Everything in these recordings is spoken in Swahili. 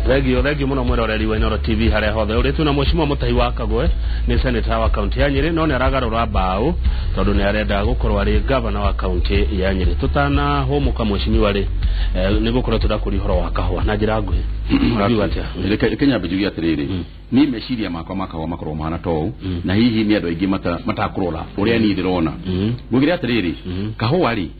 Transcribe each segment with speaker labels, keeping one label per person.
Speaker 1: Regio muno mwiroreri wa Inooro TV haria hothe uri tuna Mheshimiwa Mutahi wa Kagwe ni senator wa county ya Nyeri no ni aragarura mbao tondu ni arenda gukorwo ari governor wa county ya Nyeri tutana homuka Mheshimiwa ri ni gukorwo tudakuri horo wa kahwa na njira nguhi
Speaker 2: atia Kenya bijugia atiriri ni meciria makwa makorwo mahana to na hihi ni andu aingi matakurora uria ni ndirona ngugira atiriri kahwa ri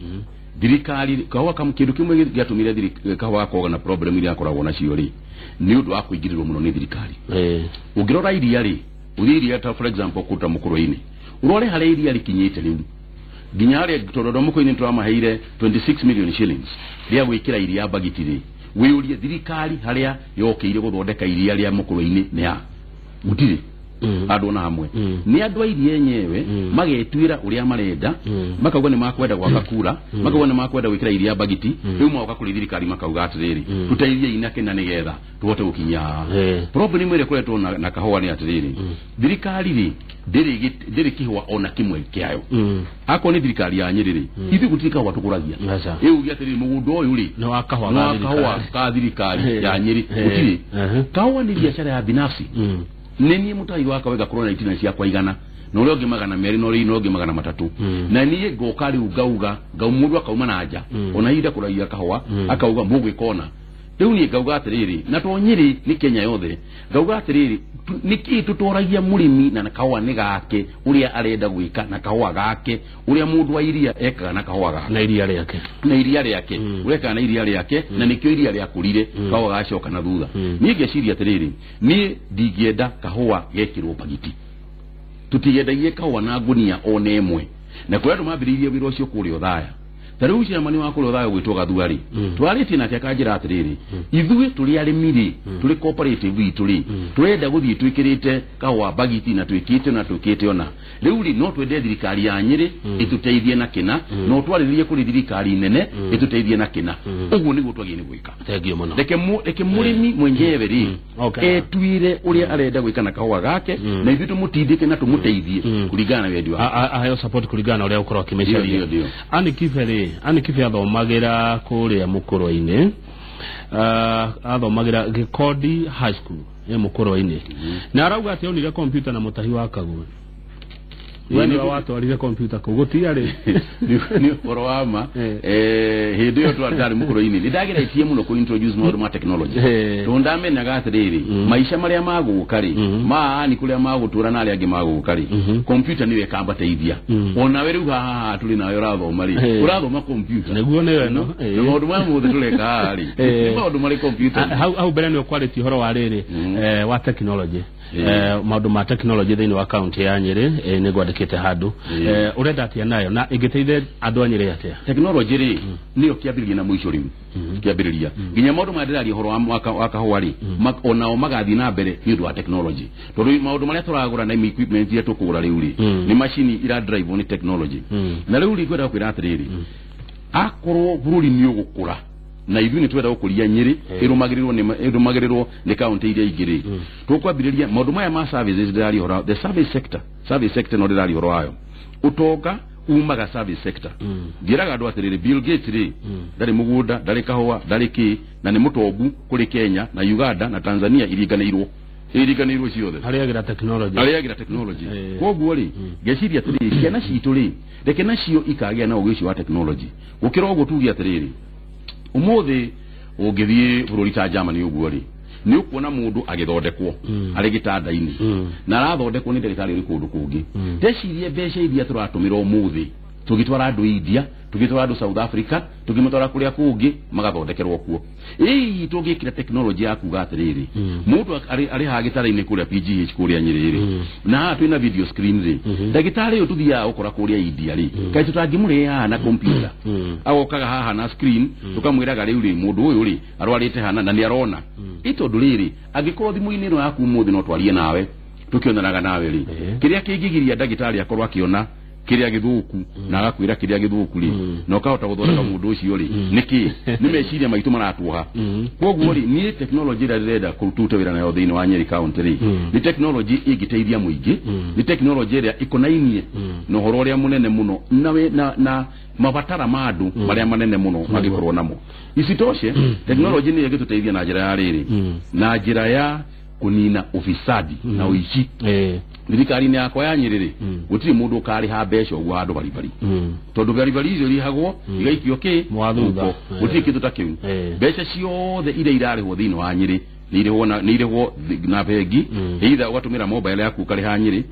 Speaker 2: dirikari kahwa kam kindu kimwe giatumire kahwa koga na problem iria akoragwo na cio ri ni undu wa kuingirirwo muno ni dirikari ungirora iria ri uriria ta for example kuta mukuru-ini urore hare iria rikinyite riu ginya hare torodo muko-ini twamaheire 26 million shillings ria gwikira iria bagiti ri wiurie dirikari haria yokeire guthondeka iria ria mukuru-ini ni ya mutiri andu na hamwe ni andu airi yenyewe magetwira uria marenda makauga ni makwenda gwaka kura makauga ni makwenda gwikira iria bagiti riu mauka kuri thirikari makauga atiriri tutairie inake na nigetha tuhote gukinya problem ire kuretwo na kahwa ni atiriri thirikari ri ndiri kihwa ona kimwe kiayo ako ni thirikari ya Nyeri ithi gutika watu kuragia eu gi atiriri mugundo uyu ri
Speaker 1: no akahwa
Speaker 2: ka thirikari ya Nyeri gutiri kahwa ni biashara ya binafsi nini Mutahi wa Kagwe gakorwo itina cia kwa igana no uri magana meri no ri no ngi magana matatu na niye gokari ugauga mundu akauma na nja ona ida kuragia kahwa akauga mugwe kona riu ni gauga atiriri na to Nyeri ni Kenya yothe gauga atiriri niki tutoragia murimi na kahwa ni gake uria arenda gwika na kahwa gake uria mundu wa iria ekaga na kahwa gake
Speaker 1: na iria riake
Speaker 2: ureka na iria riake na nikio iria ria kurire kahwa gacoka na thutha ni ngeciria atiriri ni ndigienda kahwa gekirwo pagiti tutigendagie kahwa na ngunia one emwe na kwetu mambiririe wiro cio kuri othaya tariu cia mani wa kuri othaya gwitwo gathuari twariti na tia kanjira atiriri ithui tuli arimiri tuli cooperative ituli turenda guthie twikirite kahwa bagiti na twikite ona riu ri no twende thirikari ya Nyeri ituteithie na kina no twaririe kuri thirikari nene ituteithie na kina uguo niguo twagiye gwika
Speaker 1: thengio muno
Speaker 2: reke murimi mwenyewe ri twire uria arenda gwika na kahwa gake na ithu tumutindike na tumuteithie kuringana na wendi wa
Speaker 1: ayo support kuringana uria ukorwo kimeciria ani kife athomagira kuria mukuru-ini athomagira Gikodi High School mukuru-ini na arauga ati onire computer na Mutahi wa Kagwe wani watu walile computer kugutia ri
Speaker 2: ni forwama hindi yo twatari mukuru-ini ndidagira itie muno ku introduce modern technology tundamenya gatiriri maisha maria magukari ni kuria magutura na aria angi magukari computer niwe kamba teithia ona we riu haha tuli nayo rathoma ri urathoma computer
Speaker 1: niguo ni we no
Speaker 2: maundu ma muthe tuleka ri maundu mari computer
Speaker 1: how bere ni quality horo wa riri wa technology maundu ma technology thini wa county ya Nyeri ni gwandikite handu urenda atia nayo na ingiteithe andu a Nyeri atia
Speaker 2: technology ri niyo kiambiriria na muico riu kiambiriria ginya maundu maendelea horo wa kahwa ri onao magathi na mbere ni undu wa technology tondu maundu maria turagura na equipment yetu kugura riu ri ni machine ira drive ni technology na riu ri kwenda kwira atiriri akorwo bururi ni ugukura na ithu ni twenda gukuria Nyeri irumagirirwo ni county iria igiri tukwambiriria maundu maya ma services ndari hora the service sector no ndari hora ayo utoka umaga service sector ndiraga andu atiriri Bill Gates ri ndari mugunda ndari kahwa ndari ki na ni mutongu kuri Kenya na Uganda na Tanzania iriganirwo ciothe
Speaker 1: ariagira technology
Speaker 2: koguo ri geciria atiriri ciana citu ri reke nacio ikagia na ugici wa technology gukira uguo tugia atiriri umuthi ungithie bururi ta Germany uguo ri ni ukuona mundu agithondekwo ari gitanda-ini na arathondekwo ni ndagitari uri kundu kungi ndecirie mbeca iria turatumira umuthi tugitwara andu India tugitwara andu South Africa tugimutwara kuria kungi magathondekerwo kuo tugikira technology ya kuga atiriri mundu ari ha gitara-ini kuria PGH kuria Nyeri na twina video screens ndagitari uyu tuthia ukora kuria India ri kai tutangimuriha na computer agokaga haha na screen tukamwiraga riu ri mundu uyu ri arwarite hana na ni arona itondu riri agikorwo thimu-ini no yaku muthi no twarie nawe tukionanaga nawe ri kiria kingigiria ndagitari akorwo akiona kiria githuku na agakwira kiria githuku ri no kahota guthondeka mundu ucio ri niki ni meciria maitu maratuha koguo ri ni technology ira renda kuruta wira nayo thiini wa Nyeri county ri ni technology igiteithia muingi ni technology ira ikonainie no horo ria munene muno na mabatara madu maria manene muno magikorwo namo isitoshe technology ni igituteithia na njira ya riri na njira ya kunina ufisadi na uici thirikari-inĩ yakwa ya Nyeri gutiri mundu kari ha mbeca uguo handu baribari tondu baribari icio rihagwo igaikio ki
Speaker 1: mwathutha
Speaker 2: gutiri kindu ta kiu mbeca ciothe ire irarihwo thiini wa Nyeri nirihwo na bengi either ugatumira mobile yaku ukariha Nyeri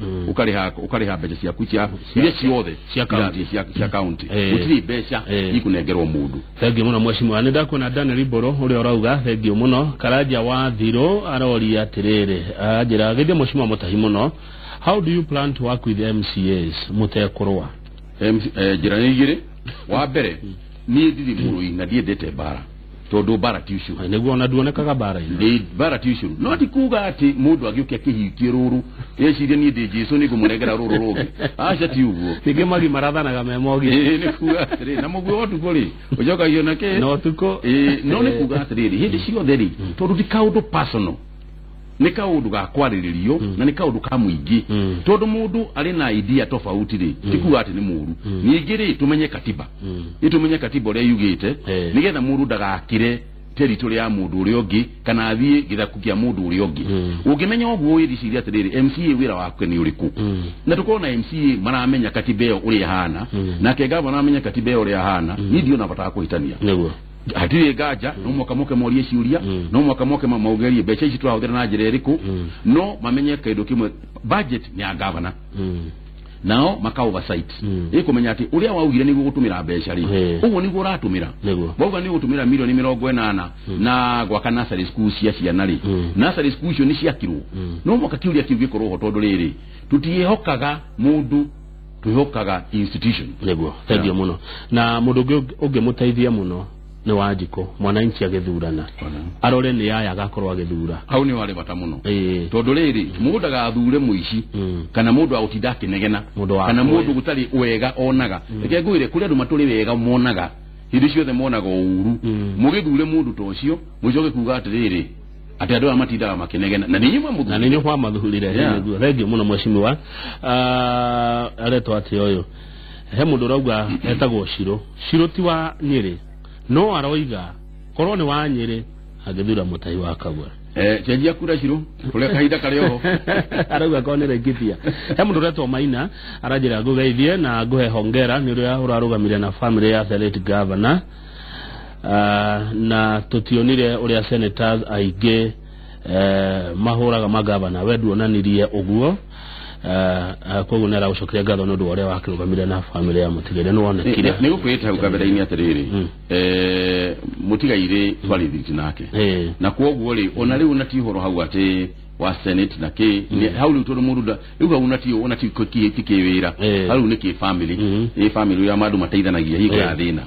Speaker 2: ukariha mbeca ciaku cia iria ciothe cia county gutiri mbeca ikunengerwo mundu.
Speaker 1: Thank you muno mheshimiwa. Nĩ ndakuona Daniel Iboro uria urauga thank you muno. Karanja wa Thiro aroria atiriri njira githie mheshimiwa mutahi muno. How do you plan to work with MCAs mutekurwa?
Speaker 2: Njira igiri wa mbere ni ndiri murui na ndiendete bara tondu bara tushu
Speaker 1: niguo ona duonekaga bara
Speaker 2: ine bara tushu no ti kuga ati mundu agiuke kihiki ruru yecirie ni ndi Jesu ni gumunegera ruru rugi acha ti uguo
Speaker 1: tige magi marathanaga memogi
Speaker 2: ni kuga atiri na muguo otuko ri ujoka hiyo nake
Speaker 1: no tuko
Speaker 2: no ni kuga atiri hindi ciothe ri tondu ti kaundu personal ni kaundu ga kwariririo na ni kaundu ka muingi tondu mundu ari na idea tofauti ri tikuga ati ni muru ningiri tumenye katiba itumenye katiba uri yugite nigetha mundu ndagakire territory ya mundu uri ongi kana athie githaku kia mundu uri ongi ungimenya oguo iriciria atiriri MCA wira wake ni uriku na tukona MCA maramenya katiba iyo uri hana na kegava maramenya katiba iyo uri hana ni ndio napata kuhitania niguo atire gaja no mwakamoke morie ciuria no mwakamoke maugerie becha ici twahuthira na njira iriku no mamenye kaido kimwe budget ni ya governor nao maka oversight ikumenya ati uria waugire ni gutumira becha ri uguo ni guratumira boga ni gutumira milioni 80 na gwaka nursery school cia ciana ri nursery school cio ni ciakirwo no mwaka kiuria kiugikorwo tondu riri tutiehokaga mundu tuhokaga institution
Speaker 1: niguo thank you muno na mundu ungi muteithia muno ni Wanjiko mwananchi agethurana arore ni yaya agakorwo agethura
Speaker 2: hau ni wale bata muno tondu riri mundu agathure muici kana mundu autinda kinegena kana mundu gutari wega onaga reke ngwire kuri andu maturi wega monaga hindi ciothe monaga uru mugithure mundu tocio mucoke kuga atiriri ati andu amatindaga makinegena na ninyi mwamuthuri
Speaker 1: na ninyi kwa mathurire niguo regio muno mheshimiwa aretwa ati oyo he mundu rauga etagwo Shiro ti wa Nyeri no aroiga korone wa Nyeri agethura mutai wa Kagwe
Speaker 2: cenjia kura Shiro kule kaida karioho
Speaker 1: arauga konere ngithia he mundu retwo Maina aranjira ngugeithie na nguhe hongera ni uria urarugamire na family ya Senate governor na tutionire uria senators aige mahuraga magavana wedu onanirie uguo koguo nera ucokeria ngatho nundu uria wakirugamire na family ya Mutigire no onekire
Speaker 2: ni gukwita ukabera-ini atiriri Mutigaire twari thiti nake na koguo ri ona riu nati horo hau ati wa Senate na ke hau riu tondu mundu riu unati kiwira hau ni ki family family ya madu mateithanagia higo ya thina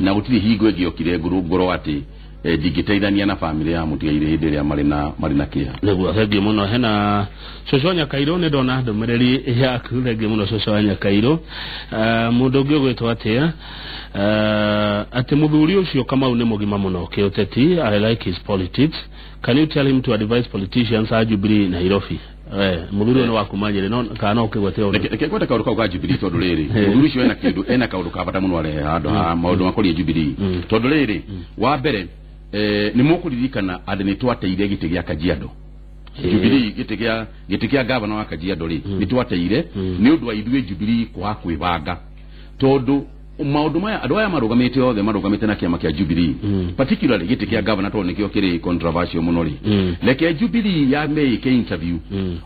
Speaker 2: na gutiri higo egiokire ngoro ati digiteithania na family ya Mutigaire hindi ria marina kia
Speaker 1: niguo thengi muno hena Coconya Kairo ni ndona ndumiriri yaku thengi muno Coconya Kairo mundu ungi gwitwa atia ati muthuri ucio Kamau ni mugima muno kiuteti I like his politics can you tell him to advise politicians a Jubilee Nairobi muthuri no wakumanyire no kana ukigwete uri
Speaker 2: kweta kauru ka Jubilee tondu riri muthuri ucio ena kauru ka bata muno ari handu ha maundu makori Jubilee tondu riri wa mbere ni mukuririkana adeni twateire gite gya Kajiado Jubilee gite gya governor wa Kajiado ri ni twateire ni undu wa ithuĩ Jubilee kwa kwibanga tondu maundu maya andu aya marugamite othe marugamite na kiama kia Jubilee particularly gite gya governor tondu nikio kiri controversial muno ri leke Jubilee ya make interview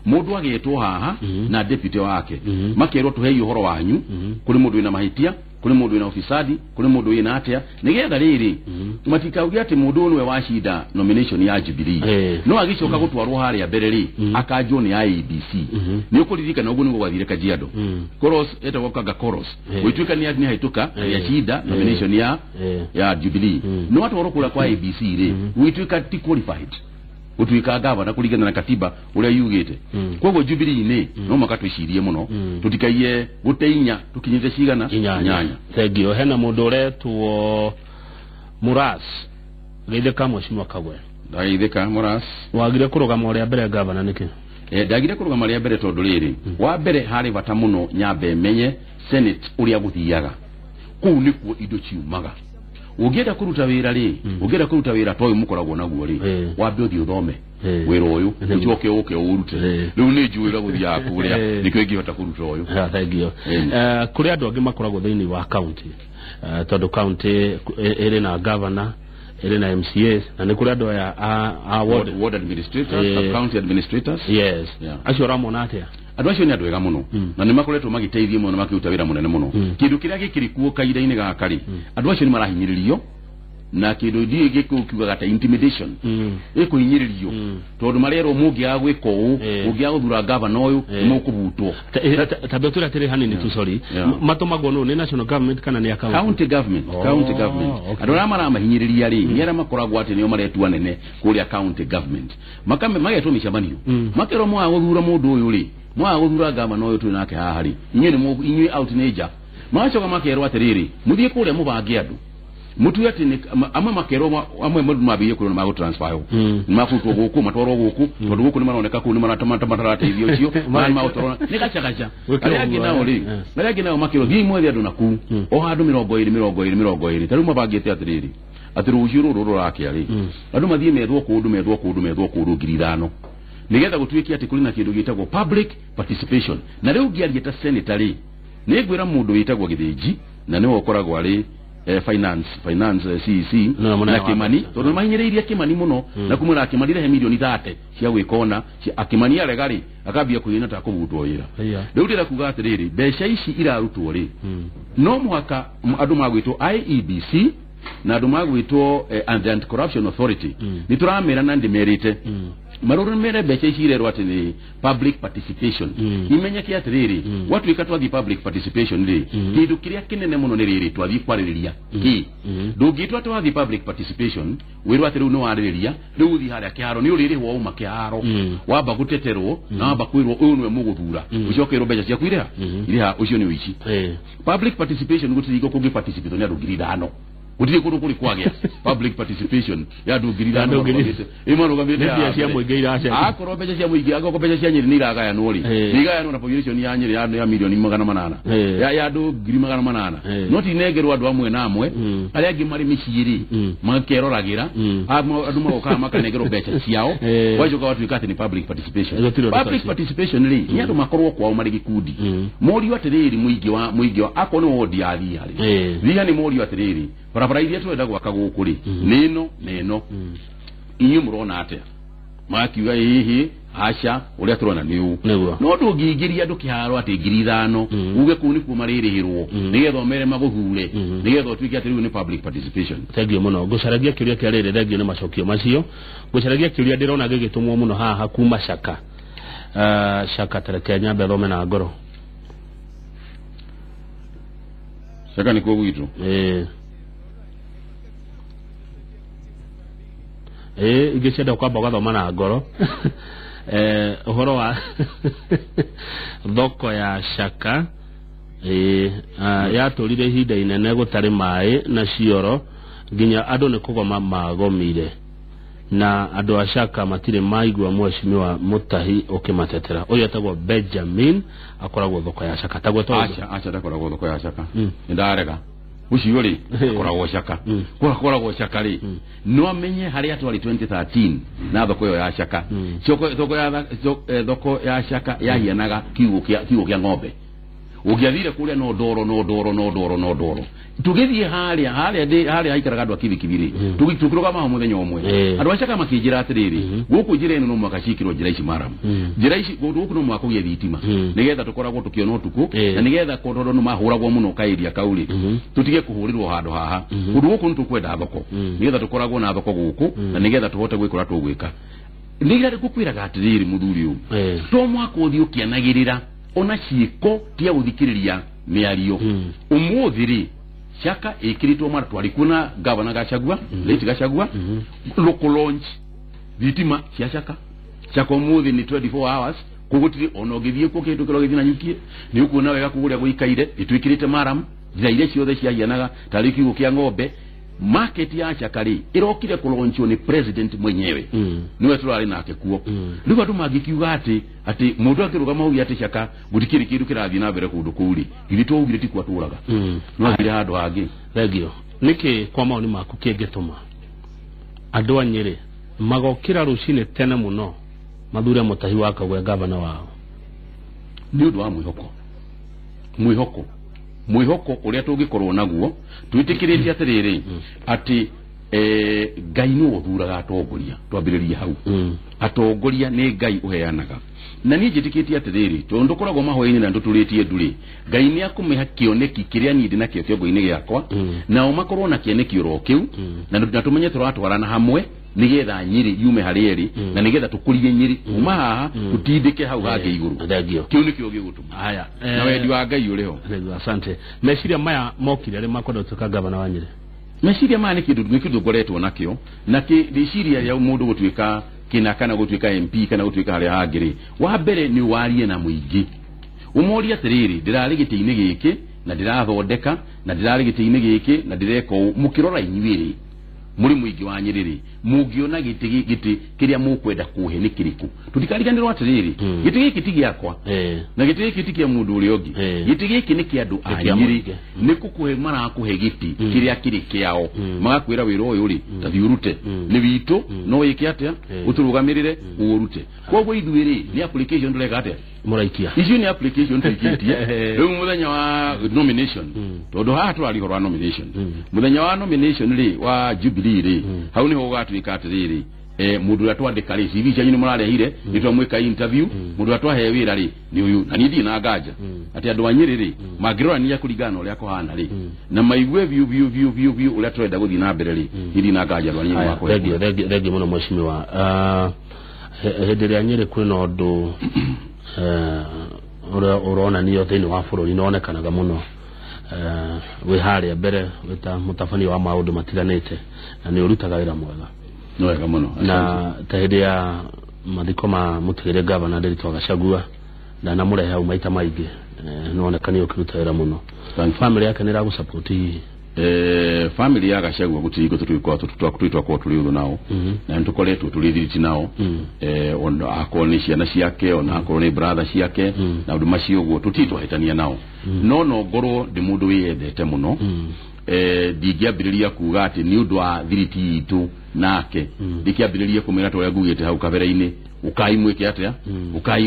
Speaker 2: mundu agetwo haha na deputy wake makerwo tuhei uhoro wanyu kuri mundu ina mahitia kuri mundu ina ofisadi kuri mundu ina atia nigetha riri matikaugia ati mundu nwe washida nomination ya Jubilee no agicoka gutwarwo haria mbere ri akanjwo ni IEBC ni ukuririkana uguo nigo gwathire Kajiado Koros etagwo kaga Koros wituika ni haituka ya shida nomination ya Jubilee no atwarwo kula kwa IEBC ri wituika ti qualified gutuika gavana kuringana na katiba uria yugite koguo Jubilee ni no makatwicirie muno tutikaiye guteinya tukinyite cigana nyanya
Speaker 1: thegio hena mundu uretwo Muras geitheka Mheshimiwa Kagwe
Speaker 2: ndaitheka Muras
Speaker 1: wagire kurugama uria mbere gavana niki
Speaker 2: ndagire kurugama uria mbere tondu riri wa mbere hari bata muno nyambe menye Senate uria guthiaga kuu nikuo indo ciumaga ugienda kuruta wira ri ugienda kuruta wira toyo mukoragwo naguo ri wambe uthi uthome wira uyu ucoke uke urute riu ni njuira guthia kuria nikyo ingihota kuruta uyu
Speaker 1: thegio kuri andu angi makoragwo thiini wa county tondu county iri na governor iri na MCAs na ni kuri andu ya
Speaker 2: ward administrators county administrators
Speaker 1: yes acio ramona atia
Speaker 2: andu acio ni andu ega muno na ni makoretwo magiteithia muno makiruta wira munene muno kindu kiria gikirikuo kaira-ini gakari andu acio ni marahinyiririo na kindu ndie gikukiuga gata intimidation ikuhinyiririo tondu marero mungi agwika uu ungi aguthura gavana uyu ni mukubutwo
Speaker 1: tabetura tiri hanini tu sorry matomagwo no ni national government kana ni
Speaker 2: county government andu ara maramahinyiriria ri ni ara makoragwo ati nio maretua nene kuria county government magetwo micamanio makero mwa guthura mundu uyu ri mwa guthura gavana uyu tu nake haha ri inywe out nature macoka makerwo atiriri muthie kuria mubange andu mutu ati ni amwe makero amwe mundu mabiye kuno mago transfer mafutwo guku matoro guku tondu guku ni maroneka ku ni maratamata matarate ithio cio mara mautoro ni gachagacha aragi nao ri aragi nao makero thi mwe andu naku o handu 20 taru mabangite atiriri atiru ushuru ruru rake ari andu mathie methwo kundu 5,000 nigetha gutwiki ati kuri na kindu gitagwo public participation na riu ngiarie ta senatary ni gwira mundu witagwo Githiji na ni wokoragwo ari finance CEC na Kimani tondu mahinyiriria Kimani muno na kumura Kimani rehe milioni 30 cia gwikona Kimani aregari akambia kuina ta kubutwo wira riu ndira kuga atiriri besha ici irarutwo ri no mwaka andu magwitwo IEBC na andu magwitwo Anti-Corruption Authority ni turamera na ndimerite maruru mere beche ishirerwa ati ni public participation imenyeke atiriri watu ikatwathi public participation ri kindu kiria kinene muno ni riri twathi kwaririria ndungitwa twathi public participation wirwa ati riu no waririria riu uthi haria kiaro ni uriri wo uma kiaro wamba guteterwo na wamba kwirwo uyu niwe muguthura ucokerwo becha cia kwira iriha ucio ni wici public participation gutirigo kungi participate ni andu 5,000 Udiri kudu kuri kwagia public participation ya ndugirira no imano gambite ya cia muingira acha akoro becha cia muingira go becha cia nyiri niraga ya nori niga no na population ya nyiri ya milioni 800 ya ndu 800 noti negerwa andu amwe na amwe ari angi mari miciri makeroragira andu magoka makanegero becha ciao wajoka watu ikati ni public participation ri ni andu makorwo kwao mari gikundi mori watiriri muingi wa akoni wodi ali ria ni mori watiriri barabara iria twenda gwaka guku ri nino inyu murona atia makiuga hihi acha uria turona niu no ndungiingiria andu kiharo ati 5,000 uge kuni kuma ririhirwo nigetha omere maguthure nigetha utwike ati riu ni public participation
Speaker 1: thegio muno gucaragia kiuria kia riri thegio ni macokio macio gucaragia kiuria ndirona gigitumwo muno haha kuma Shaka Shaka tareke nyambe thome na ngoro
Speaker 2: Shaka ni ko gwitu
Speaker 1: igicenda kwamba gathoma na ngoro uhoro wa thoko ya Shaka yaturire ihinda inene gutari mai na cioro nginya andu ni kugoma magomire na andu a Shaka matire maigwa Mheshimiwa Mutahi ukimatetera uyu atagwo Benjamin akoragwo thoko ya Shaka tagwo to
Speaker 2: acha akoragwo thoko ya Shaka ndarega ucio ri akoragwo Shaka akoragwo Shaka ri no amenye hari atwari 2013 na thoko ya Shaka thoko ya Shaka yahianaga kiugo kia ng'ombe ugiathire kuria no ndoro tugithie haria aikaraga andu akibikibiri tugitukruga ma muthenya omwe andu Shaka makijira atiriri guku njira ino no makashikirwo njira ici maram njira ici guku no mwakugia thitima nigetha tukoragwo tukiona utuku na nigetha kododo no mahuragwo muno kairia kauri tutige kuhurirwo handu haha kundu guku ntukwenda thoko nigetha tukoragwo na thoko guku na nigetha tuhote gwikora tugwika nigetha gukwiraga atiriri muthuri uyu to mwako uthi ukianagirira ona ciiko tia uthikiriria miario umuthiri Shaka ikiritwo martwari kuna governor Gachagua late Gachagua local launch thitima cia caka muthi ni 24 hours kugutiri ono githie ko kindu kiro githina nyukie ni ukuona wega kuguria guikaire itwikirite maram njira ile ciothe ciahianaga tariki gukia ng'ombe market ya chakari irokire kulonchio ni president mwenyewe niwe turari nake kuo riu andu magikiuga ati mundu akirugama ugi ati chaka gutikiri kindu kirathi na mbere kundu kuri githitwo ugire tikwa turaga no ngire handu hangi
Speaker 1: regio niki kwa maoni maku kingetuma andu anyire magokira rucine tena muno mathure Mutahi wa Kagwe gavana wao
Speaker 2: ni undu wa mwihoko uria tungikorwo naguo twitikiritie atiriri ati Ngai ni uthuraga atongoria twambiririe hau atongoria ni Ngai uheanaga na ni njitikitie atiriri tondu koragwo mahoini na nduturitie nduri Ngai ni akumiha kioneki kiria nindi na kio kiongo-ini giakwa na umakorwo na kioneki oro kiu na tumenye turatwarana hamwe nigetha Nyeri yume harieri na nigetha tukurie Nyeri uma haha tutindike hau hangi iguru kiu ni kio gigutuma
Speaker 1: haya
Speaker 2: na wendi wa Ngai uriho
Speaker 1: asante meciria maya mokire ari makwenda tuka gavana wa Nyeri
Speaker 2: meciria maya ni kindu ngoretwo nakio na riciria ya mundu gutwika kana gutwika MP kana gutwika haria hangiri wa mbere ni warie na muingi umori atiriri ndirari giti-ini giki na ndirathondeka na ndirari giti-ini giki na ndireka mukirora inyuiri muri muingi wa Nyeri mungiona giti kiria mukwenda kuhe ni kiriku tutikariganirwo atiriri giti giki ti giakwa na giti giki ti kia mundu uri ongi giti giki ni kia andu a Nyeri ni kukuhe marakuhe giti kiria kiri kiao magakwira wira uyu uri tathiurute ni witu no wiki atia uturugamirire urute kogwo ithuiri ni application ndureka atia
Speaker 1: muraikia
Speaker 2: icio ni application tuikitie riu muthenya wa nomination tondu haha turarigorwa nomination muthenya wa nomination ri wa Jubilee ri hau ni ho gatwika atiriri mundu atwandika ri CV cyanyu ni murarehire ni twamwika interview mundu atwahe wira ri ni uyu na nindi na nganja ati andu a Nyeri ri magirora ni yakurigana uria kohana ri na maigwe view uria twenda guthi na mbere ri nindi na nganja rwa Nyeri wako
Speaker 1: regi muno mheshimiwa hende ya Nyeri kwina undu urona niyo thini wa bururi nonekanaga muno we haria mbere wita mutabania wa maundu matiganite na ni urutaga wira mwega
Speaker 2: no wega muno
Speaker 1: na tahidi ya mathiko ma mutigire gavana Nderitu Gachagua na namurehe au maita maingi nonekani ukiruta wira muno family yake nira gusupport
Speaker 2: family ya Gachagua gutigo tutwitwa kwa tuliudo nao na ntukoletwo tulithiriti nao ono akoni ciana ciake ona akoni brother ciake na undu macio guo tutitwa hetania nao no ngorwo ndi mundu wiyendete muno ndigiambiriria kuga ati ni undu wa thiriti itu nake ndikiambiriria kumira toria ngugite hau kabere-ini ukai mweke atia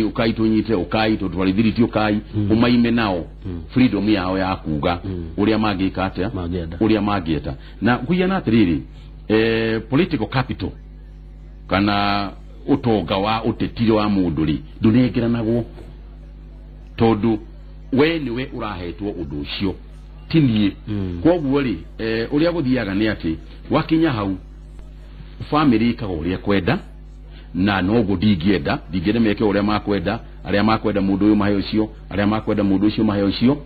Speaker 2: ukai tunyite ukai tutwarithiriti ukai umaime nao freedom yao ya kuga uria magika atia uria magieta na kuyana atiriri political capital kana utonga wa utetiri wa munduri ndunengeranagwo tondu we niwe urahetwo undu ucio tinie kwoguo ri uria guthiaga ni ati wakinya hau family kaga uria kwenda na nogo ndingienda meke uria makwenda aria makwenda mundu uyu mahe ucio aria makwenda mundu ucio mahe ucio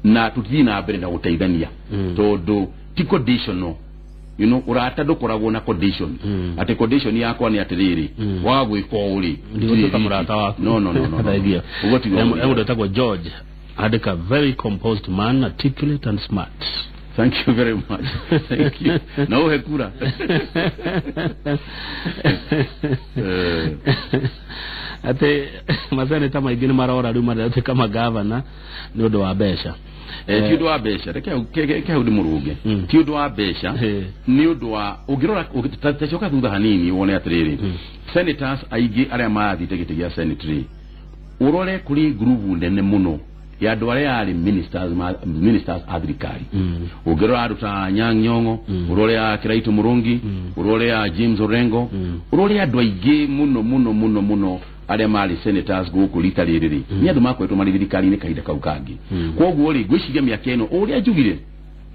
Speaker 2: na tuthi na mbere na guteithania tondu ti conditional urata ndukoragwo na condition ati condition yakwa ni atiriri wa gwika uri
Speaker 1: ndio kamurata wako
Speaker 2: no
Speaker 1: ego ndetagwo George adeka very composed man, articulate and smart.
Speaker 2: Thank you very much. Thank you. No hekura.
Speaker 1: Ate mazane tama igini marora ruma ate kama governor nyodo wa besha.
Speaker 2: Tiudo wa besha ke hudi muruge. Tiudo wa besha nyodo wa ugirora tachoka thutha hanini wone atiriri. Senators aigi aria maathi tegete ya senatary. Urore kuri group ndene muno ya dware ali ministers agrikari ugero aruta Nyang'nyong'o urore ya Kiraitu Murungi urore ya James Orengo urore ya dwaige muno ale mali senators guku litaliriri ni andu makwetu mali thirikari ni kaida kaukangi kwoguo ri gwiciria miaka eno uri ajugire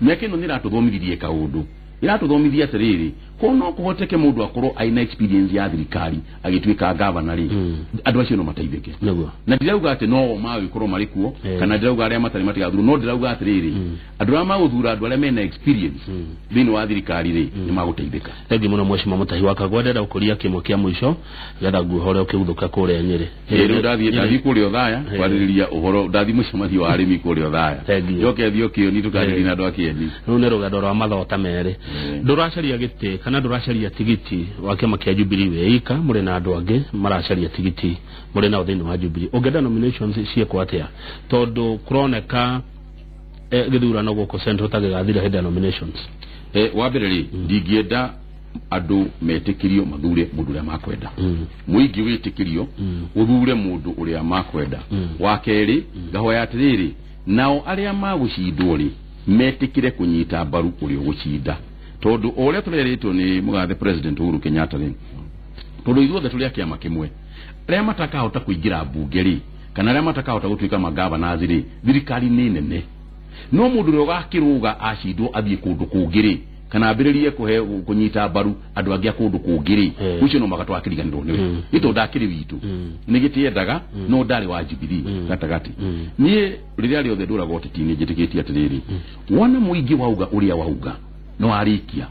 Speaker 2: miaka eno nira tuthomithirie kaundu iratuthomithia atiriri kono kuhoteke mundu akorwo aina experience ya thirikari agituika governor ri andu acio no mateithike na ndirauga ati no mawe korwo mari kuo kana ndirauga aria matari matigathuru no ndirauga atiriri andu aria maguthura andu aria mena experience thini wa thirikari ri ni maguteithika
Speaker 1: tegi muno mweshima mutahi wa Kagwendera ukuria kimwe kia mwisho getha guhore ukiguthuka kure Nyeri
Speaker 2: riu ndathi kuri othaya kwaririria uhoro ndathi mucemathi wa arimi kuri othaya yoke thio kio ni tukariri na andu akiendi
Speaker 1: riu ni rugendo rwa mathota mere nduracaria gite kana nduracaria tigiti wa kiama kia Jubilee weika muri na andu angi maracaria tigiti muri na thini wa Jubilee ungenda nominations cie kwatia tondu kuroneka githurano guko central tagigathira heda nominations
Speaker 2: wa mbere ri ndingienda andu metikirio mathure mundu uria makwenda muingi witikirio uthure mundu uria makwenda wa keri gahoya atiriri nao aria magucindwo ri metikire kunyita mbaru uria gucinda tondu uria tureretwo ni mugathe president Uhuru Kenyatta ri tondu ithuothe tuli akiama kimwe aria matakahota kuingira bunge ri kana aria matakahota gutuika magavana ri thirikari ni nene no mundu uria gakiruga acindwo athie kundu kungiri kana abiririe kunyita mbaru andu angi akundu kungiri ucio no magatwakiriganirwo niwe ito ndakiri witu nigitiendaga no ndari wa Jubilee gatagati nie riria riothe nduraga otitini njitikitie atiriri wona muingi wauga uria wauga no arikia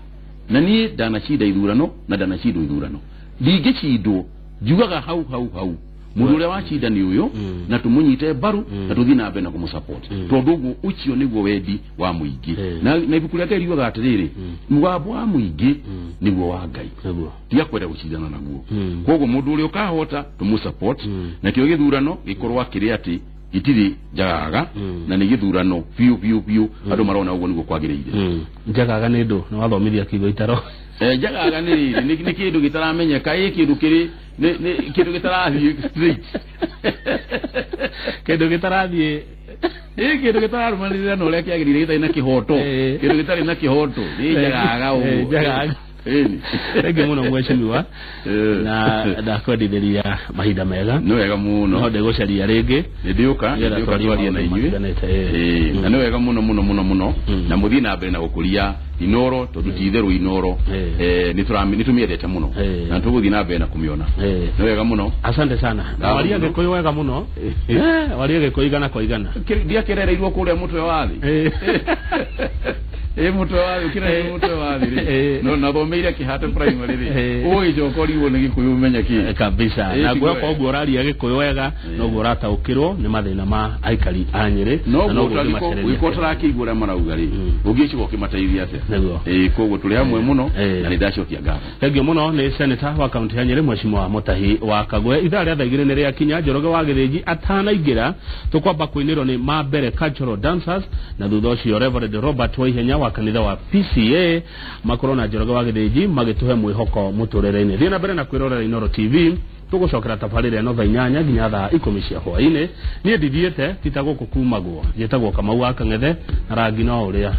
Speaker 2: na nie ndanacida ithurano na ndanacida ithurano ndingicindwo njugaga hau mundu uria wacida ni uyo na tumunyite mbaru na tuthii na mbere na kumusupport tondu uguo ucio niguo wendi wa muingi na ibuku riake riugaga atiriri mugambo wa muingi niguo wa Ngai tiga kwenda gucidana naguo koguo mundu uria ukahota tumusupport na kio githurano gikorwa kiri ati itiri njagaga na ni githurano piu andu marona uguo niguo kwagiriire
Speaker 1: njagaga ni ndu na wathomithia kigo itaro
Speaker 2: njagaga ni kindu gitaramenyeka kindu kiri ni kindu gitarathie straight
Speaker 1: kindu gitarathie
Speaker 2: kindu gitararumanirira no uria kiagirire gitari na kihoto kindu gitari na kihoto ni njagaga uguo
Speaker 1: njagaga Ege muno mweshimiwa na ndakwendithia mahinda mega
Speaker 2: no wega muno
Speaker 1: no ndegocaria ringi
Speaker 2: ndiuka twaria na inyuĩ na no wega muno na muthii na mbere na gukuria Inoro tondu ti itheru Inoro ni tumiendete muno na tuguthii na mbere na kumiona no wega muno
Speaker 1: asante sana na waria gikuyu wega muno waria gikuyu igana kwa igana
Speaker 2: ndia kirereirwo kuria mutwe wa thi mutwe wa thi kira mutwe wa thi no na thomeire kihate primary ri oi jokori wone gikuyu menya ki
Speaker 1: kabisa na gwa kwa gwa raria gikuyu wega no gwa rataukirwo ni mathina ma aikari a Nyeri
Speaker 2: na no gwa wikotara kigura marauga ri ugicigo kimateithia ate koguo tuli hamwe muno na ni ndacokia ngabo
Speaker 1: thengio muno ni senator wa kaunti ya Nyeri Mweshimiwa Mutahi wa Kagwe ithaa ria thaigire ni ria kinya Njoroge wa Githĩnji atanaingira tukwamba kuinirwo ni Mabere Cultural Dancers na thutha ucio Reverend Robert Waihenya wa kanitha wa PCA makorona Njoroge wa Githĩnji magituhe mwihoko muturere-ini thina mbere na kwirorera Inoro TV tugucokera tabarire no thaa 8 nginya thaa 10 cia hwaini nie ndithiete titago kukumagwo jetagwo Kamau wa Kang'ethe na rangi no uria